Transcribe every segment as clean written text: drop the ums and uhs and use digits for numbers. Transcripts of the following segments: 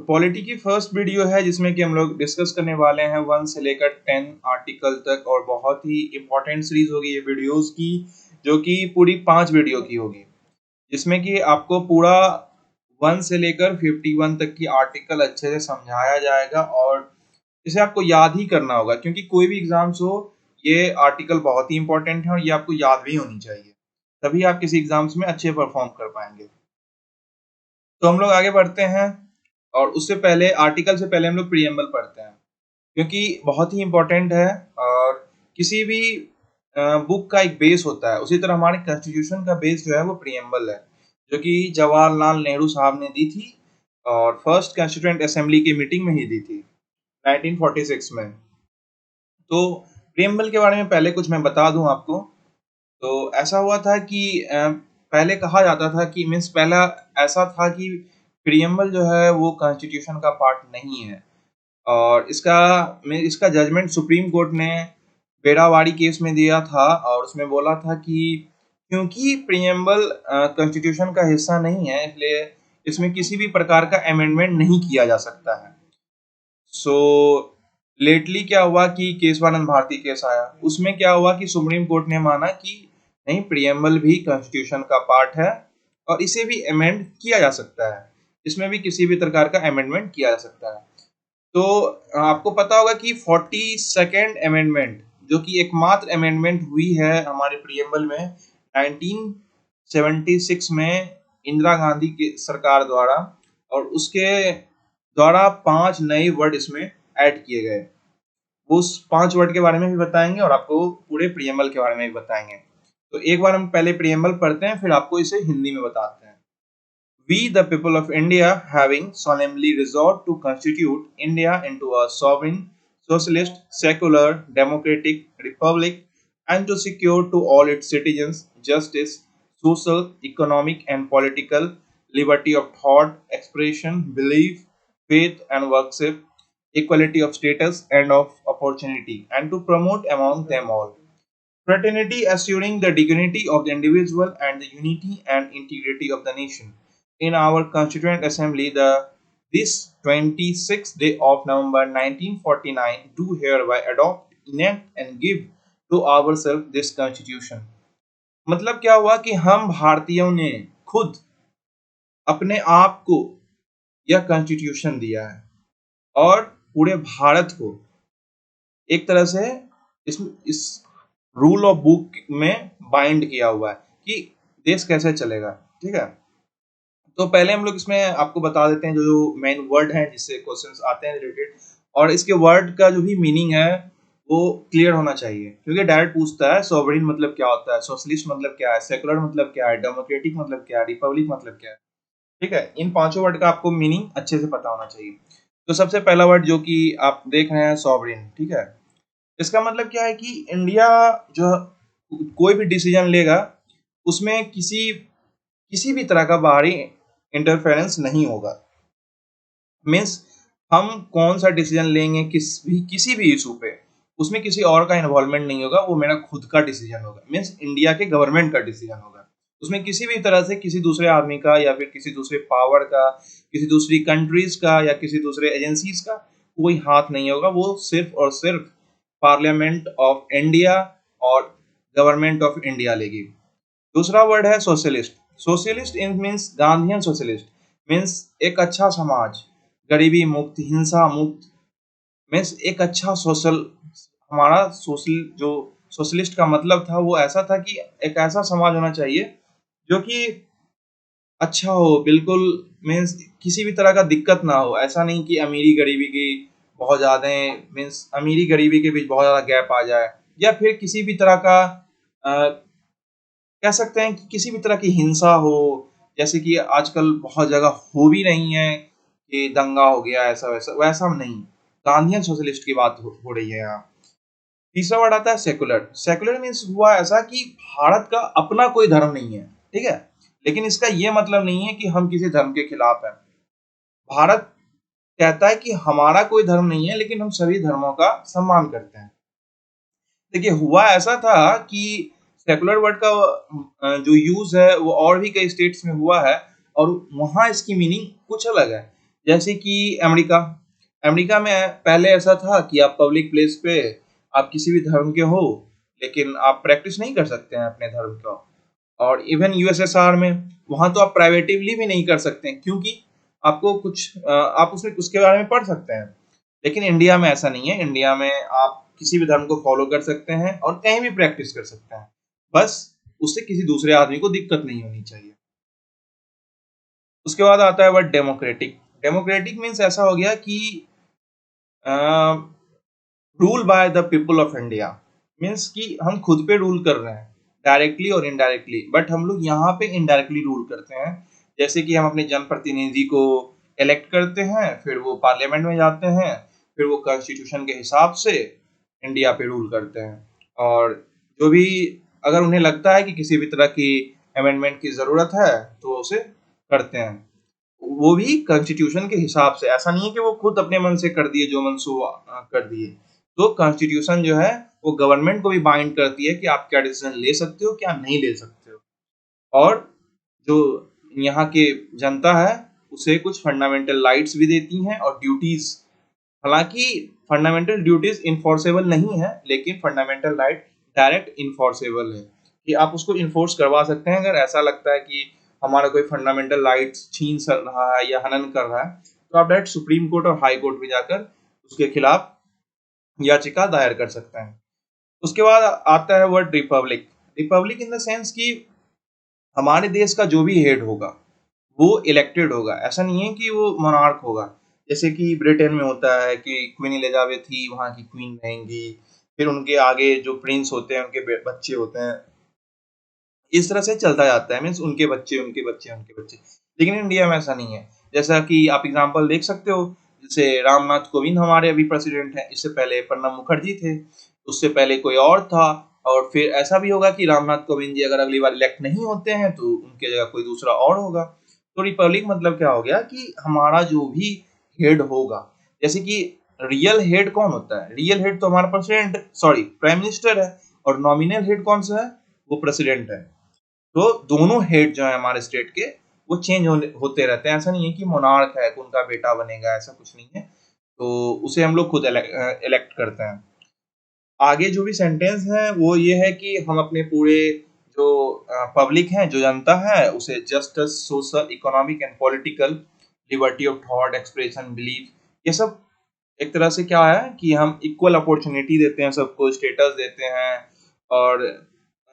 Polity की first video है जिसमें कि हम लोग डिस्कस करने वाले हैं 1 से लेकर 10 आर्टिकल तक, और बहुत ही इम्पोर्टेंट सीरीज होगी ये वीडियोस की, जो कि पूरी 5 वीडियो की होगी, जिसमें कि आपको पूरा 1 से लेकर 51 तक की आर्टिकल अच्छे से समझाया जाएगा और इसे आपको याद ही करना होगा, क्योंकि कोई भी एग्जाम्स हो ये आर्टिकल बहुत ही इंपॉर्टेंट है और ये आपको याद भी होनी चाहिए, तभी आप किसी एग्जाम्स में अच्छे परफॉर्म कर पाएंगे। तो हम लोग आगे बढ़ते हैं, और उससे पहले आर्टिकल से पहले हम लोग प्रीएम्बल पढ़ते हैं, क्योंकि बहुत ही इम्पोर्टेंट है। और किसी भी बुक का एक बेस होता है, उसी तरह हमारे कॉन्स्टिट्यूशन का बेस जो है वो प्रीएम्बल है, जो कि जवाहरलाल नेहरू साहब ने दी थी और फर्स्ट कॉन्स्टिट्यूएंट असेंबली की मीटिंग में ही दी थी 1946 में। तो प्रीएम्बल के बारे में पहले कुछ मैं बता दूं आपको। तो ऐसा हुआ था कि पहले कहा जाता था कि मीन्स पहला ऐसा था कि प्रीएम्बल जो है वो कॉन्स्टिट्यूशन का पार्ट नहीं है, और इसका जजमेंट सुप्रीम कोर्ट ने बेरावारी केस में दिया था, और उसमें बोला था कि क्योंकि प्रीएम्बल कॉन्स्टिट्यूशन का हिस्सा नहीं है, इसलिए इसमें किसी भी प्रकार का अमेंडमेंट नहीं किया जा सकता है। सो लेटली क्या हुआ कि केशवानंद भारती केस आया, उसमें क्या हुआ कि सुप्रीम कोर्ट ने माना कि नहीं, प्रीएम्बल भी कॉन्स्टिट्यूशन का पार्ट है और इसे भी अमेंड किया जा सकता है, इसमें भी किसी भी प्रकार का अमेंडमेंट किया जा सकता है। तो आपको पता होगा कि 42nd अमेंडमेंट, जो कि एकमात्र अमेंडमेंट हुई है हमारे प्रीएम्बल में 1976 में इंदिरा गांधी की सरकार द्वारा, और उसके द्वारा 5 नए वर्ड इसमें ऐड किए गए। वो उस 5 वर्ड के बारे में भी बताएंगे और आपको पूरे प्रीएम्बल के बारे में भी बताएंगे। तो एक बार हम पहले प्रीएम्बल पढ़ते हैं, फिर आपको इसे हिंदी में बताते हैं। We, the people of India, having solemnly resolved to constitute India into a sovereign, socialist, secular, democratic republic, and to secure to all its citizens justice, social, economic, and political liberty of thought, expression, belief, faith, and worship, equality of status and of opportunity, and to promote among them all fraternity, assuring the dignity of the individual and the unity and integrity of the nation. In our Constituent Assembly, this 26th day of November 1949, do hereby adopt, enact, and give to ourselves this Constitution. मतलब क्या हुआ कि हम भारतीयों ने खुद अपने आप को यह कॉन्स्टिट्यूशन दिया है और पूरे भारत को एक तरह से इस रूल ऑफ बुक में बाइंड किया हुआ है कि देश कैसे चलेगा। ठीक है, तो पहले हम लोग इसमें आपको बता देते हैं जो जो मेन वर्ड हैं जिससे क्वेश्चंस आते हैं रिलेटेड, और इसके वर्ड का जो भी मीनिंग है वो क्लियर होना चाहिए, क्योंकि डायरेक्ट पूछता है सॉवरेन मतलब क्या होता है, सोशलिस्ट मतलब क्या है, सेकुलर मतलब क्या है, डेमोक्रेटिक मतलब क्या है, रिपब्लिक मतलब क्या है। ठीक है, इन पांचों वर्ड का आपको मीनिंग अच्छे से पता होना चाहिए। तो सबसे पहला वर्ड जो कि आप देख रहे हैं सॉवरेन, ठीक है, इसका मतलब क्या है कि इंडिया जो कोई भी डिसीजन लेगा उसमें किसी भी तरह का बाहरी इंटरफेरेंस नहीं होगा। मीन्स हम कौन सा डिसीजन लेंगे किसी भी इशू पे, उसमें किसी और का इन्वॉल्वमेंट नहीं होगा, वो मेरा खुद का डिसीजन होगा। मीन्स इंडिया के गवर्नमेंट का डिसीजन होगा, उसमें किसी भी तरह से किसी दूसरे आदमी का या फिर किसी दूसरे पावर का, किसी दूसरी कंट्रीज का या किसी दूसरे एजेंसीज का कोई हाथ नहीं होगा। वो सिर्फ और सिर्फ पार्लियामेंट ऑफ इंडिया और गवर्नमेंट ऑफ इंडिया लेगी। दूसरा वर्ड है socialist. Socialist means Gandhian socialist, means एक अच्छा समाज, गरीबी मुक्त, हिंसा मुक्त, मीन्स एक अच्छा सोशल, हमारा सोशल जो सोशलिस्ट का मतलब था वो ऐसा था कि एक ऐसा समाज होना चाहिए जो कि अच्छा हो बिल्कुल, मीन्स किसी भी तरह का दिक्कत ना हो। ऐसा नहीं कि अमीरी गरीबी की बहुत ज़्यादा, मीन्स अमीरी गरीबी के बीच बहुत ज़्यादा गैप आ जाए, या फिर किसी भी तरह का कह सकते हैं कि किसी भी तरह की हिंसा हो, जैसे कि आजकल बहुत जगह हो भी रही है कि दंगा हो गया, ऐसा वैसा वैसा नहीं। गांधीयन सोशलिस्ट की बात हो रही है यहाँ। तीसरा वर्ड आता है सेकुलर। सेकुलर मीन्स हुआ ऐसा कि भारत का अपना कोई धर्म नहीं है, ठीक है, लेकिन इसका ये मतलब नहीं है कि हम किसी धर्म के खिलाफ हैं। भारत कहता है कि हमारा कोई धर्म नहीं है, लेकिन हम सभी धर्मों का सम्मान करते हैं। देखिए, हुआ ऐसा था कि सेकुलर वर्ड का जो यूज है वो और भी कई स्टेट्स में हुआ है, और वहां इसकी मीनिंग कुछ अलग है। जैसे कि अमेरिका। अमेरिका में पहले ऐसा था कि आप पब्लिक प्लेस पे आप किसी भी धर्म के हो, लेकिन आप प्रैक्टिस नहीं कर सकते हैं अपने धर्म का। और इवन यूएसएसआर में वहां तो आप प्राइवेटिवली भी नहीं कर सकते हैं, क्योंकि आपको कुछ आप उसमें उसके बारे में पढ़ सकते हैं। लेकिन इंडिया में ऐसा नहीं है। इंडिया में आप किसी भी धर्म को फॉलो कर सकते हैं और कहीं भी प्रैक्टिस कर सकते हैं, बस उससे किसी दूसरे आदमी को दिक्कत नहीं होनी चाहिए। उसके बाद आता है वर्ड डेमोक्रेटिक। डेमोक्रेटिक मीन्स ऐसा हो गया कि rule by the people of India, means कि हम खुद पे रूल कर रहे हैं डायरेक्टली और इनडायरेक्टली, बट हम लोग यहाँ पे इनडायरेक्टली रूल करते हैं। जैसे कि हम अपने जनप्रतिनिधि को इलेक्ट करते हैं, फिर वो पार्लियामेंट में जाते हैं, फिर वो कॉन्स्टिट्यूशन के हिसाब से इंडिया पे रूल करते हैं। और जो भी अगर उन्हें लगता है कि किसी भी तरह की अमेंडमेंट की जरूरत है तो वो उसे करते हैं, वो भी कॉन्स्टिट्यूशन के हिसाब से। ऐसा नहीं है कि वो खुद अपने मन से कर दिए, जो मन सो कर दिए। तो कॉन्स्टिट्यूशन जो है वो गवर्नमेंट को भी बाइंड करती है कि आप क्या डिसीजन ले सकते हो, क्या नहीं ले सकते हो। और जो यहाँ के जनता है उसे कुछ फंडामेंटल राइट्स भी देती हैं और ड्यूटीज। हालांकि फंडामेंटल ड्यूटीज इन्फोर्सेबल नहीं है, लेकिन फंडामेंटल राइट डायरेक्ट इन्फोर्सेबल है, कि आप उसको इन्फोर्स करवा सकते हैं। अगर ऐसा लगता है कि हमारा कोई फंडामेंटल राइट्स छीन रहा है या हनन कर रहा है, तो आप डायरेक्ट सुप्रीम कोर्ट और हाई कोर्ट में जाकर उसके खिलाफ याचिका दायर कर सकते हैं। उसके बाद आता है word Republic. Republic in the sense कि हमारे देश का जो भी हेड होगा वो इलेक्टेड होगा। ऐसा नहीं है कि वो मोनार्क होगा, जैसे कि ब्रिटेन में होता है कि क्वीन एलिजाबेथ ही वहाँ की क्वीन रहेंगी, फिर उनके आगे जो प्रिंस होते हैं उनके बच्चे होते हैं, इस तरह से चलता जाता है। मीन्स उनके बच्चे उनके बच्चे उनके बच्चे। लेकिन इंडिया में ऐसा नहीं है। जैसा कि आप एग्जाम्पल देख सकते हो, जैसे रामनाथ कोविंद हमारे अभी प्रेसिडेंट हैं, इससे पहले प्रणब मुखर्जी थे, उससे पहले कोई और था। और फिर ऐसा भी होगा कि रामनाथ कोविंद जी अगर अगली बार इलेक्ट नहीं होते हैं तो उनकी जगह कोई दूसरा और होगा। तो रिपब्लिक मतलब क्या हो गया कि हमारा जो भी हेड होगा, जैसे कि रियल हेड कौन होता है? रियल हेड तो हमारा प्रेसिडेंट, सॉरी प्राइम मिनिस्टर है, और नॉमिनल हेड कौन सा है? वो प्रेसिडेंट है। तो दोनों हेड जो है हमारे स्टेट के वो चेंज होते रहते हैं। ऐसा नहीं है कि मोनार्क है उनका बेटा बनेगा, ऐसा कुछ नहीं है। तो उसे हम लोग खुद इलेक्ट करते हैं। आगे जो भी सेंटेंस है वो ये है कि हम अपने पूरे जो पब्लिक है, जो जनता है, उसे justice, social, economic and political liberty of thought, expression, belief, ये सब एक तरह से क्या है कि हम इक्वल अपॉर्चुनिटी देते हैं सबको, स्टेटस देते हैं, और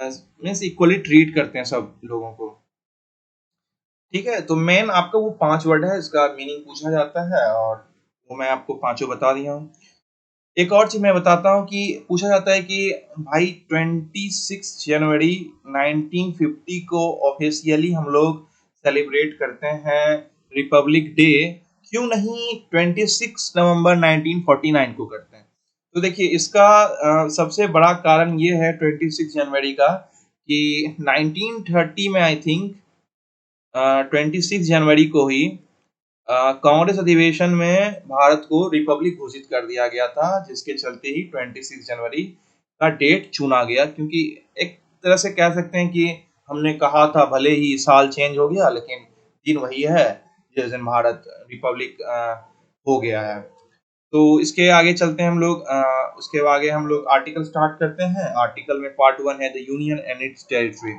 मीन्स इक्वली ट्रीट करते हैं सब लोगों को। ठीक है, तो मेन आपका वो 5 वर्ड है, इसका मीनिंग पूछा जाता है और वो मैं आपको पांचों बता दिया हूँ। एक और चीज मैं बताता हूँ कि पूछा जाता है कि भाई 26 जनवरी 1950 को ऑफिशियली हम लोग सेलिब्रेट करते हैं रिपब्लिक डे, क्यों नहीं 26 नवंबर 1949 को करते हैं? तो देखिए इसका सबसे बड़ा कारण ये है 26 जनवरी का कि 1930 में आई थिंक 26 जनवरी को ही कांग्रेस अधिवेशन में भारत को रिपब्लिक घोषित कर दिया गया था, जिसके चलते ही 26 जनवरी का डेट चुना गया। क्योंकि एक तरह से कह सकते हैं कि हमने कहा था भले ही साल चेंज हो गया, लेकिन दिन वही है जिस दिन भारत रिपब्लिक हो गया है। तो इसके आगे चलते हैं हम लोग, उसके आगे हम लोग आर्टिकल स्टार्ट करते हैं। आर्टिकल में पार्ट 1 है the union and its territory.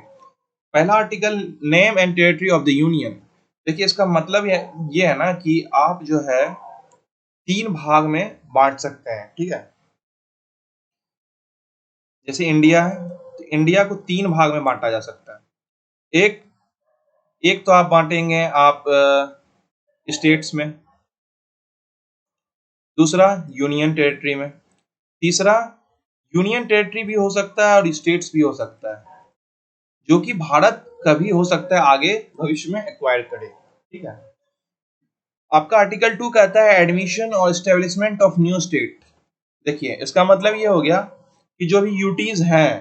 पहला article, name and territory of the union. देखिए इसका मतलब ये है ना कि आप जो है 3 भाग में बांट सकते हैं। ठीक है, जैसे इंडिया है तो इंडिया को 3 भाग में बांटा जा सकता है। एक एक तो आप बांटेंगे आप स्टेट्स में, दूसरा यूनियन टेरिटरी में, तीसरा यूनियन टेरिटरी भी हो सकता है और स्टेट्स भी हो सकता है, जो कि भारत कभी हो सकता है आगे भविष्य में एक्वायर करे। ठीक है, आपका आर्टिकल 2 कहता है एडमिशन और एस्टेब्लिशमेंट ऑफ न्यू स्टेट। देखिए इसका मतलब ये हो गया कि जो भी यूटीज हैं,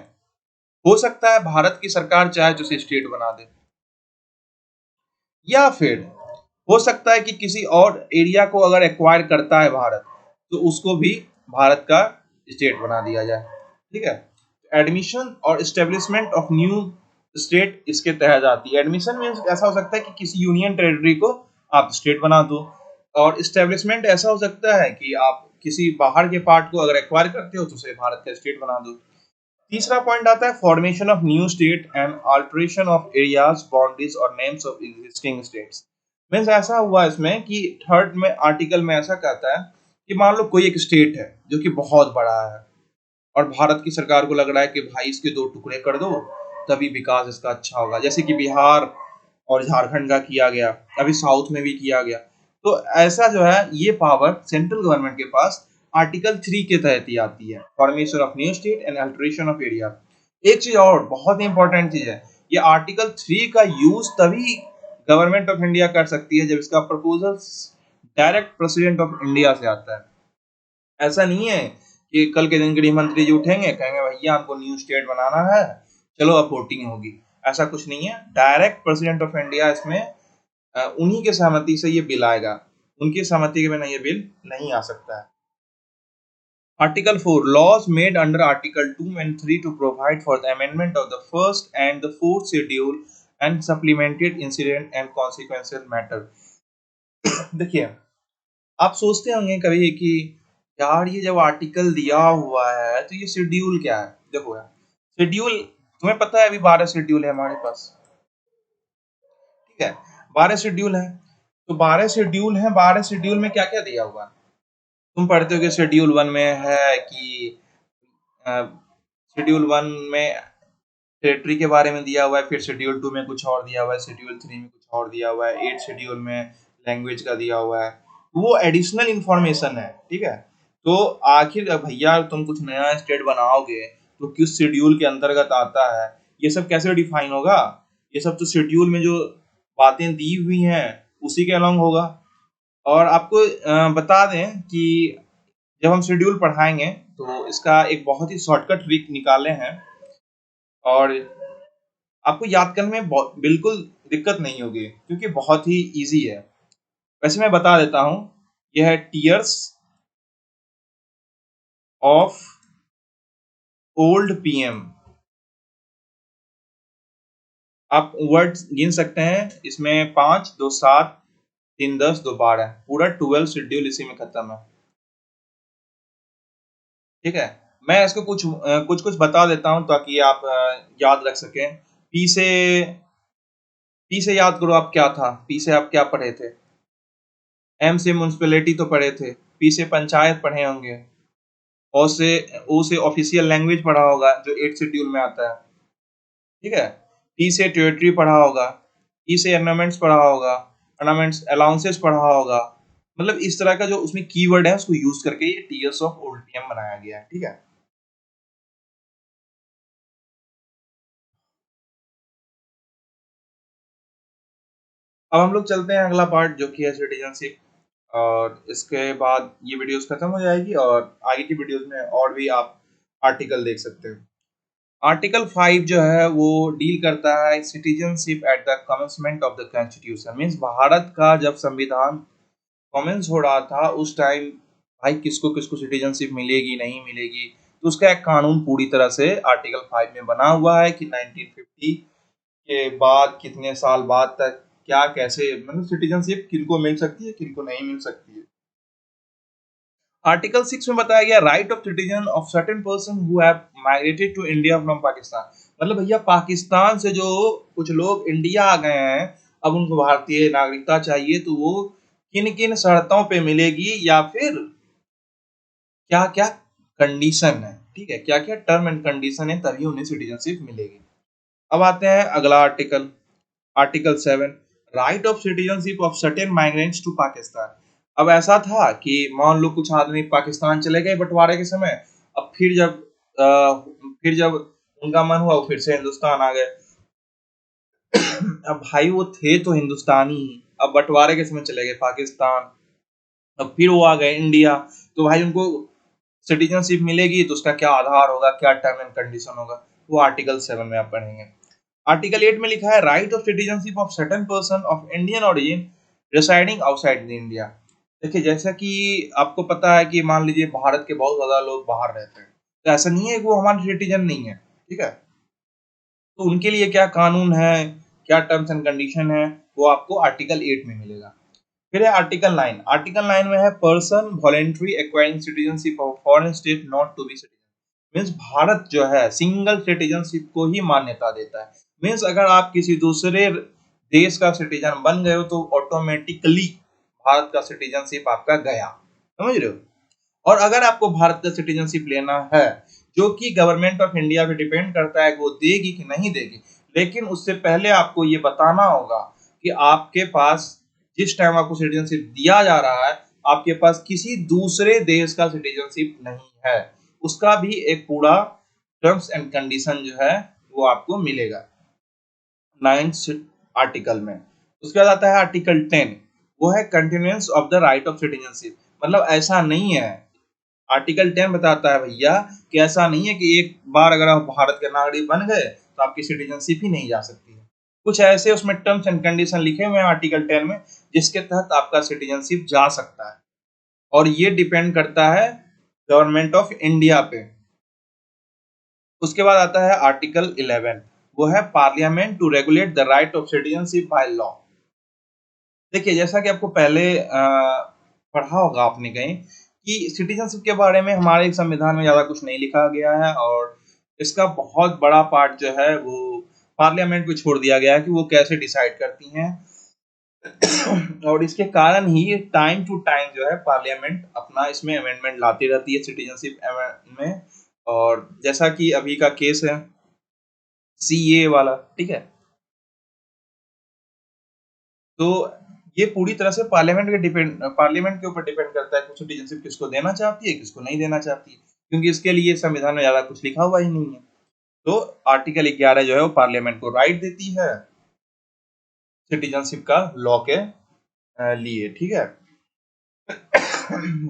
हो सकता है भारत की सरकार चाहे तो उसे स्टेट बना दे, या फिर हो सकता है कि किसी और एरिया को अगर एक्वायर करता है भारत तो उसको भी भारत का स्टेट बना दिया जाए। ठीक है, एडमिशन और एस्टेब्लिशमेंट ऑफ न्यू स्टेट इसके तहत आती है। एडमिशन मीन्स ऐसा हो सकता है कि किसी यूनियन टेरिटरी को आप स्टेट बना दो, और इस्टेब्लिशमेंट ऐसा हो सकता है कि आप किसी बाहर के पार्ट को अगर एक्वायर करते हो तो उसे भारत का स्टेट बना दो। तीसरा पॉइंट आता है formation of new state and alteration of areas boundaries और names of existing states. Means ऐसा हुआ इसमें कि थर्ड में आर्टिकल में ऐसा कहता है कि मान लो कोई एक स्टेट है जो कि बहुत बड़ा है और भारत की सरकार को लग रहा है कि भाई इसके दो टुकड़े कर दो तभी विकास इसका अच्छा होगा, जैसे कि बिहार और झारखंड का किया गया, अभी साउथ में भी किया गया। तो ऐसा जो है ये पावर सेंट्रल गवर्नमेंट के पास आर्टिकल 3 के तहत ही आती है, formation of new state and alteration of area. एक चीज और बहुत ही इंपॉर्टेंट चीज है, ये आर्टिकल 3 का यूज तभी गवर्नमेंट ऑफ इंडिया कर सकती है जब इसका proposal direct president of India से आता है। ऐसा नहीं है कि कल के दिन गृह मंत्री जी उठेंगे कहेंगे भैया हमको न्यू स्टेट बनाना है, चलो अब वोटिंग होगी। ऐसा कुछ नहीं है, डायरेक्ट प्रेसिडेंट ऑफ इंडिया इसमें उन्हीं के सहमति से ये बिल आएगा, उनकी सहमति के बिना ये बिल नहीं आ सकता है। Article 4 laws made under Article 2 and 3 to provide for the amendment of the first and the fourth schedule and supplemented incident and consequential matter। देखिए, आप सोचते होंगे कभी कि यार ये जब आर्टिकल दिया हुआ है तो ये शेड्यूल क्या है। देखो यार, शेड्यूल तुम्हें पता है अभी 12 शेड्यूल है हमारे पास, ठीक है, 12 शेड्यूल है। तो 12 शेड्यूल है, 12 शेड्यूल में क्या क्या दिया हुआ है तुम पढ़ते हो कि शेड्यूल 1 में है कि शेड्यूल 1 में टेरिटरी के बारे में दिया हुआ है, फिर शेड्यूल 2 में कुछ और दिया हुआ है, शेड्यूल 3 में कुछ और दिया हुआ है, 8 शेड्यूल में लैंग्वेज का दिया हुआ है, वो एडिशनल इंफॉर्मेशन है, ठीक है। तो आखिर भैया तुम कुछ नया स्टेट बनाओगे तो किस शेड्यूल के अंतर्गत आता है, ये सब कैसे डिफाइन होगा? ये सब तो शेड्यूल में जो बातें दी हुई हैं उसी के अलॉन्ग होगा। और आपको बता दें कि जब हम शेड्यूल पढ़ाएंगे तो इसका एक बहुत ही शॉर्टकट ट्रिक निकाले हैं और आपको याद करने में बिल्कुल दिक्कत नहीं होगी क्योंकि बहुत ही इजी है। वैसे मैं बता देता हूं, यह है टीयर्स ऑफ ओल्ड पीएम। आप वर्ड्स गिन सकते हैं, इसमें 5, 2, 7, 3, 10, 2, 12, पूरा 12 शेड्यूल इसी में खत्म है, ठीक है। मैं इसको कुछ कुछ बता देता हूं ताकि आप याद रख सकें। पी से पी से याद करो, आप क्या था, पी से आप क्या पढ़े थे? एम से म्यूनिसिपैलिटी तो पढ़े थे, पी से पंचायत पढ़े होंगे, ओ से ऑफिशियल लैंग्वेज पढ़ा होगा जो 8 शेड्यूल में आता है, ठीक है। टी से टेरिटरी पढ़ा होगा, ई से एर्नामेंट्स पढ़ा होगा, एर्नामेंट्स अलाउंसेस पढ़ा होगा। मतलब इस तरह का जो उसमें कीवर्ड है उसको यूज करके ये टीयर्स ऑफ ओल्ड पीएम बनाया गया है, ठीक है। अब हम लोग चलते हैं अगला पार्ट जो कि है सिटीजनशिप, और इसके बाद ये वीडियोस खत्म हो जाएगी और आगे की वीडियोस में और भी आप आर्टिकल देख सकते हो। आर्टिकल 5 जो है वो डील करता है citizenship at the commencement of the constitution. Means Bharat का जब संविधान कमेंस हो रहा था उस टाइम भाई किसको किसको सिटीजनशिप मिलेगी नहीं मिलेगी, तो उसका एक कानून पूरी तरह से आर्टिकल 5 में बना हुआ है कि 1950 के बाद कितने साल बाद तक क्या कैसे मतलब सिटीजनशिप किनको मिल सकती है किनको नहीं मिल सकती है। आर्टिकल 6 में बताया गया right of citizen of certain person who have migrated to India from Pakistan. मतलब भैया पाकिस्तान से जो कुछ लोग इंडिया आ गए हैं, अब उनको भारतीय नागरिकता चाहिए तो वो किन किन शर्तों पे मिलेगी या फिर क्या क्या कंडीशन है, ठीक है, क्या क्या टर्म एंड कंडीशन है तभी उन्हें सिटीजनशिप मिलेगी। अब आते हैं अगला article, article 7 right of citizenship of certain migrants to Pakistan. अब ऐसा था कि मान लो कुछ आदमी पाकिस्तान चले गए बंटवारे के समय, अब फिर जब उनका मन हुआ वो फिर से हिंदुस्तान आ गए। अब भाई वो थे तो हिंदुस्तानी ही, अब बंटवारे के समय चले गए पाकिस्तान, अब फिर वो आ गए इंडिया, तो भाई उनको सिटीजनशिप मिलेगी तो उसका क्या आधार होगा, क्या टर्म एंड कंडीशन होगा, वो आर्टिकल 7 में आप पढ़ेंगे। आर्टिकल 8 में लिखा है right of citizenship of certain person of Indian origin residing outside the India. देखिए जैसा कि आपको पता है कि मान लीजिए भारत के बहुत ज्यादा लोग बाहर रहते हैं, तो ऐसा नहीं है कि वो हमारे सिटीजन नहीं है, ठीक है। तो उनके लिए क्या कानून है, क्या टर्म्स एंड कंडीशन है, वो आपको आर्टिकल 8 में मिलेगा। फिर है आर्टिकल 9। आर्टिकल 9 में है person voluntary acquiring citizenship of foreign state not to be citizen. Means Bharat जो है सिंगल सिटीजनशिप को ही मान्यता देता है। मीन्स अगर आप किसी दूसरे देश का सिटीजन बन गए हो तो ऑटोमेटिकली भारत का सिटीजनशिप आपका गया, समझ रहे हो। और अगर आपको भारत का सिटीजनशिप लेना है, जो कि गवर्नमेंट ऑफ इंडिया पे डिपेंड करता है कि वो देगी कि नहीं देगी, लेकिन उससे पहले आपको ये बताना होगा कि आपके पास जिस टाइम आपको सिटीजनशिप दिया जा रहा है आपके पास किसी दूसरे देश का सिटीजनशिप नहीं है, उसका भी एक पूरा टर्म्स एंड कंडीशन जो है वो आपको मिलेगा 9th आर्टिकल में। उसके बाद आता है आर्टिकल 10, वो है continuance of the right of citizenship. मतलब ऐसा नहीं है, आर्टिकल 10 बताता है भैया कि ऐसा नहीं है कि एक बार अगर आप भारत के नागरिक बन गए तो आपकी सिटीजनशिप ही नहीं जा सकती है। कुछ ऐसे उसमें टर्म्स एंड कंडीशन लिखे हुए हैं आर्टिकल 10 में जिसके तहत आपका सिटीजनशिप जा सकता है, और ये डिपेंड करता है गवर्नमेंट ऑफ इंडिया पे। उसके बाद आता है आर्टिकल 11, वो है parliament to regulate the right of citizenship by law. देखिए जैसा कि आपको पहले पढ़ा होगा आपने कहीं कि सिटीजनशिप के बारे में हमारे संविधान में ज्यादा कुछ नहीं लिखा गया है, और इसका बहुत बड़ा पार्ट जो है वो पार्लियामेंट को छोड़ दिया गया है कि वो कैसे डिसाइड करती हैं। और इसके कारण ही टाइम टू टाइम जो है पार्लियामेंट अपना इसमें अमेंडमेंट लाती रहती है सिटीजनशिप में। और जैसा कि अभी का केस है सीए वाला, ठीक है, तो ये पूरी तरह से पार्लियामेंट के ऊपर डिपेंड करता है कि सिटीजनशिप किसको देना चाहती है किसको नहीं देना चाहती है, क्योंकि इसके लिए संविधान में ज्यादा कुछ लिखा हुआ ही नहीं है। तो आर्टिकल 11 जो है वो पार्लियामेंट को राइट देती है सिटीजनशिप का लॉ के लिए, ठीक है।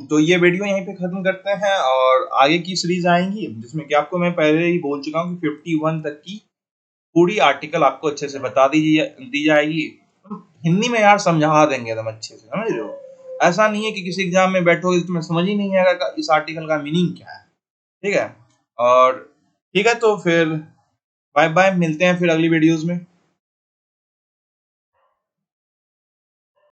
तो ये वीडियो यहीं पे खत्म करते हैं, और आगे की सीरीज आएंगी जिसमें कि आपको मैं पहले ही बोल चुका हूँ कि 51 तक की पूरी आर्टिकल आपको अच्छे से बता दी जाएगी। हिंदी में यार समझा देंगे एकदम अच्छे से, समझ रहे हो। ऐसा नहीं है कि किसी एग्जाम में बैठोगे तो तुम्हें समझ ही नहीं आएगा इस आर्टिकल का मीनिंग क्या है, ठीक है। और ठीक है, तो फिर बाय बाय, मिलते हैं फिर अगली वीडियोस में।